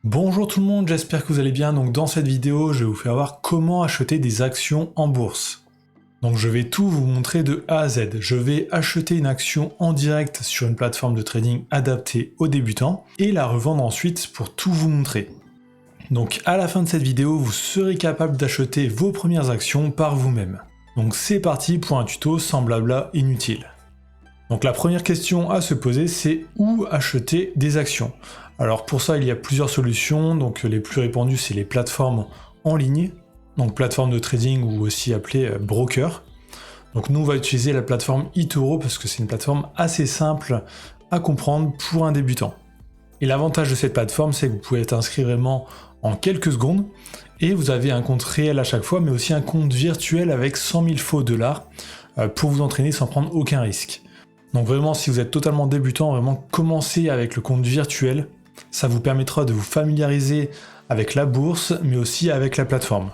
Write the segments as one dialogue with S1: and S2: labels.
S1: Bonjour tout le monde, j'espère que vous allez bien. Donc dans cette vidéo, je vais vous faire voir comment acheter des actions en bourse. Donc je vais tout vous montrer de A à Z. Je vais acheter une action en direct sur une plateforme de trading adaptée aux débutants et la revendre ensuite pour tout vous montrer. Donc à la fin de cette vidéo, vous serez capable d'acheter vos premières actions par vous-même. Donc c'est parti pour un tuto sans blabla inutile. Donc la première question à se poser, c'est où acheter des actions. Alors pour ça, il y a plusieurs solutions. Donc les plus répandues, c'est les plateformes en ligne, donc plateforme de trading ou aussi appelée broker. Donc nous, on va utiliser la plateforme eToro parce que c'est une plateforme assez simple à comprendre pour un débutant. Et l'avantage de cette plateforme, c'est que vous pouvez être inscrit vraiment en quelques secondes et vous avez un compte réel à chaque fois, mais aussi un compte virtuel avec 100 000 faux dollars pour vous entraîner sans prendre aucun risque. Donc vraiment, si vous êtes totalement débutant, vraiment commencez avec le compte virtuel. Ça vous permettra de vous familiariser avec la bourse, mais aussi avec la plateforme.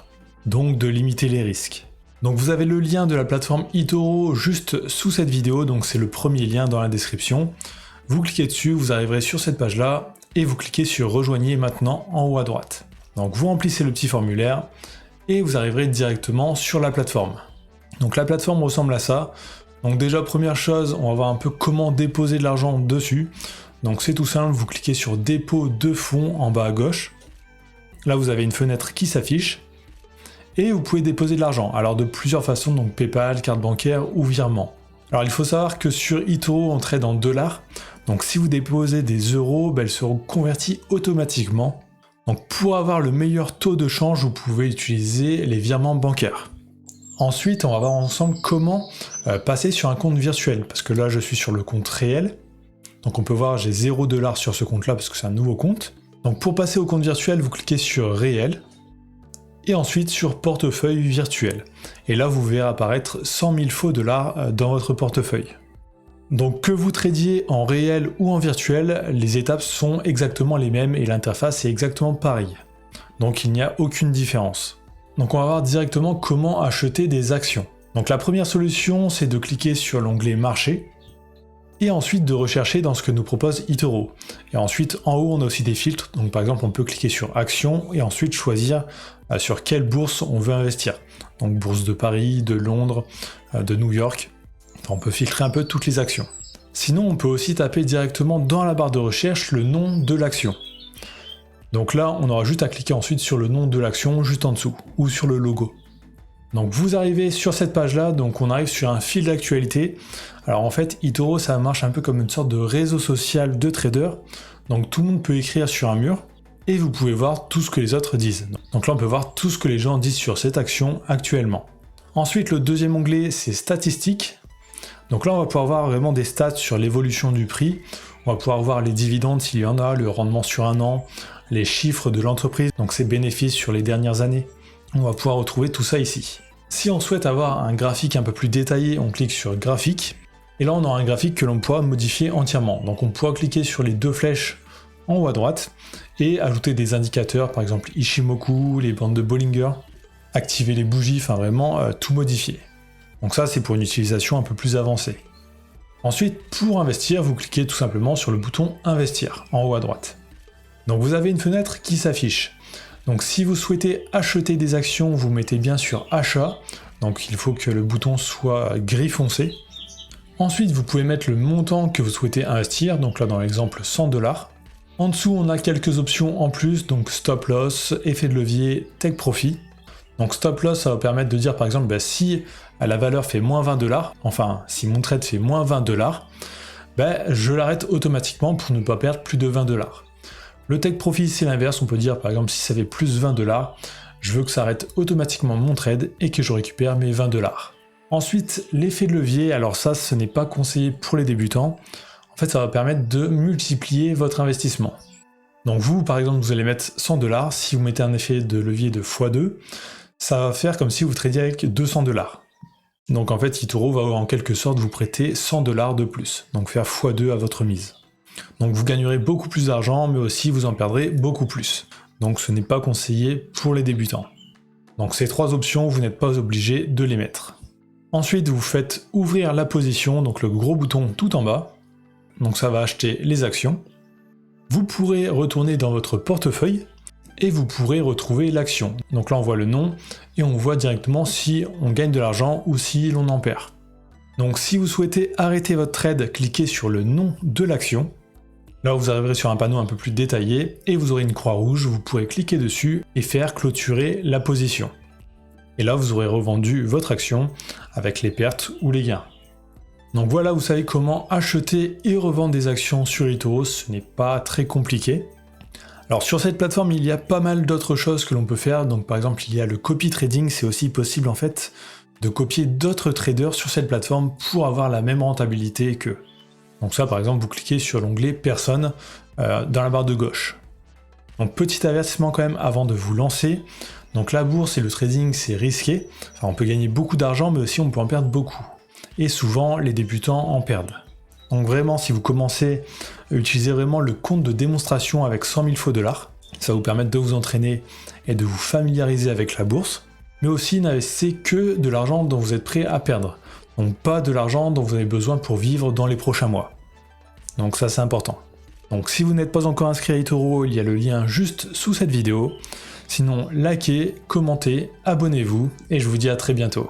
S1: Donc de limiter les risques. Donc vous avez le lien de la plateforme eToro juste sous cette vidéo, donc c'est le premier lien dans la description. Vous cliquez dessus, vous arriverez sur cette page-là, et vous cliquez sur Rejoignez maintenant en haut à droite. Donc vous remplissez le petit formulaire, et vous arriverez directement sur la plateforme. Donc la plateforme ressemble à ça. Donc déjà, première chose, on va voir un peu comment déposer de l'argent dessus. Donc c'est tout simple, vous cliquez sur dépôt de fonds en bas à gauche. Là vous avez une fenêtre qui s'affiche. Et vous pouvez déposer de l'argent. Alors de plusieurs façons, donc PayPal, carte bancaire ou virement. Alors il faut savoir que sur eToro on trade en dollars. Donc si vous déposez des euros, elles seront converties automatiquement. Donc pour avoir le meilleur taux de change, vous pouvez utiliser les virements bancaires. Ensuite, on va voir ensemble comment passer sur un compte virtuel, parce que là je suis sur le compte réel, donc on peut voir j'ai 0 $ sur ce compte là parce que c'est un nouveau compte. Donc pour passer au compte virtuel, vous cliquez sur réel, et ensuite sur portefeuille virtuel, et là vous verrez apparaître 100 000 faux dollars dans votre portefeuille. Donc que vous tradiez en réel ou en virtuel, les étapes sont exactement les mêmes et l'interface est exactement pareille. Donc il n'y a aucune différence. Donc on va voir directement comment acheter des actions. Donc la première solution, c'est de cliquer sur l'onglet marché et ensuite de rechercher dans ce que nous propose eToro. Et ensuite en haut on a aussi des filtres, donc par exemple on peut cliquer sur actions et ensuite choisir sur quelle bourse on veut investir. Donc bourse de Paris, de Londres, de New York. On peut filtrer un peu toutes les actions. Sinon on peut aussi taper directement dans la barre de recherche le nom de l'action. Donc là, on aura juste à cliquer ensuite sur le nom de l'action juste en dessous, ou sur le logo. Donc vous arrivez sur cette page-là, donc on arrive sur un fil d'actualité. Alors en fait, eToro, ça marche un peu comme une sorte de réseau social de traders. Donc tout le monde peut écrire sur un mur, et vous pouvez voir tout ce que les autres disent. Donc là, on peut voir tout ce que les gens disent sur cette action actuellement. Ensuite, le deuxième onglet, c'est statistiques. Donc là, on va pouvoir voir vraiment des stats sur l'évolution du prix. On va pouvoir voir les dividendes s'il y en a, le rendement sur un an, les chiffres de l'entreprise, donc ses bénéfices sur les dernières années. On va pouvoir retrouver tout ça ici. Si on souhaite avoir un graphique un peu plus détaillé, on clique sur graphique. Et là, on aura un graphique que l'on pourra modifier entièrement. Donc on pourra cliquer sur les deux flèches en haut à droite et ajouter des indicateurs, par exemple Ishimoku, les bandes de Bollinger, activer les bougies, enfin vraiment tout modifier. Donc ça, c'est pour une utilisation un peu plus avancée. Ensuite, pour investir, vous cliquez tout simplement sur le bouton investir en haut à droite. Donc vous avez une fenêtre qui s'affiche. Donc si vous souhaitez acheter des actions, vous mettez bien sur achat. Donc il faut que le bouton soit gris foncé. Ensuite, vous pouvez mettre le montant que vous souhaitez investir. Donc là, dans l'exemple, 100 $. En dessous, on a quelques options en plus. Donc stop loss, effet de levier, take profit. Donc stop loss, ça va permettre de dire par exemple, si la valeur fait moins 20 $, enfin si mon trade fait moins 20 $, je l'arrête automatiquement pour ne pas perdre plus de 20 $. Le take profit, c'est l'inverse, on peut dire par exemple si ça fait plus 20 $, je veux que ça arrête automatiquement mon trade et que je récupère mes 20 $. Ensuite, l'effet de levier, alors ça, ce n'est pas conseillé pour les débutants. En fait, ça va permettre de multiplier votre investissement. Donc vous, par exemple, vous allez mettre 100 $, si vous mettez un effet de levier de x2, ça va faire comme si vous tradiez avec 200 $. Donc en fait, eToro va en quelque sorte vous prêter 100 $ de plus, donc faire x2 à votre mise. Donc vous gagnerez beaucoup plus d'argent, mais aussi vous en perdrez beaucoup plus. Donc ce n'est pas conseillé pour les débutants. Donc ces trois options, vous n'êtes pas obligé de les mettre. Ensuite, vous faites ouvrir la position, donc le gros bouton tout en bas. Donc ça va acheter les actions. Vous pourrez retourner dans votre portefeuille et vous pourrez retrouver l'action. Donc là on voit le nom et on voit directement si on gagne de l'argent ou si l'on en perd. Donc si vous souhaitez arrêter votre trade, cliquez sur le nom de l'action. Là vous arriverez sur un panneau un peu plus détaillé et vous aurez une croix rouge, vous pourrez cliquer dessus et faire clôturer la position. Et là vous aurez revendu votre action avec les pertes ou les gains. Donc voilà, vous savez comment acheter et revendre des actions sur eToro, ce n'est pas très compliqué. Alors sur cette plateforme, il y a pas mal d'autres choses que l'on peut faire. Donc par exemple, il y a le copy trading, c'est aussi possible en fait de copier d'autres traders sur cette plateforme pour avoir la même rentabilité qu'eux. Donc ça par exemple, vous cliquez sur l'onglet personne dans la barre de gauche. Donc petit avertissement quand même avant de vous lancer. Donc la bourse et le trading c'est risqué. Enfin, on peut gagner beaucoup d'argent mais aussi on peut en perdre beaucoup. Et souvent les débutants en perdent. Donc vraiment si vous commencez, utilisez vraiment le compte de démonstration avec 100 000 faux dollars. Ça va vous permettre de vous entraîner et de vous familiariser avec la bourse. Mais aussi n'investissez que de l'argent dont vous êtes prêt à perdre. Donc pas de l'argent dont vous avez besoin pour vivre dans les prochains mois. Donc ça c'est important. Donc si vous n'êtes pas encore inscrit à eToro, il y a le lien juste sous cette vidéo. Sinon likez, commentez, abonnez-vous et je vous dis à très bientôt.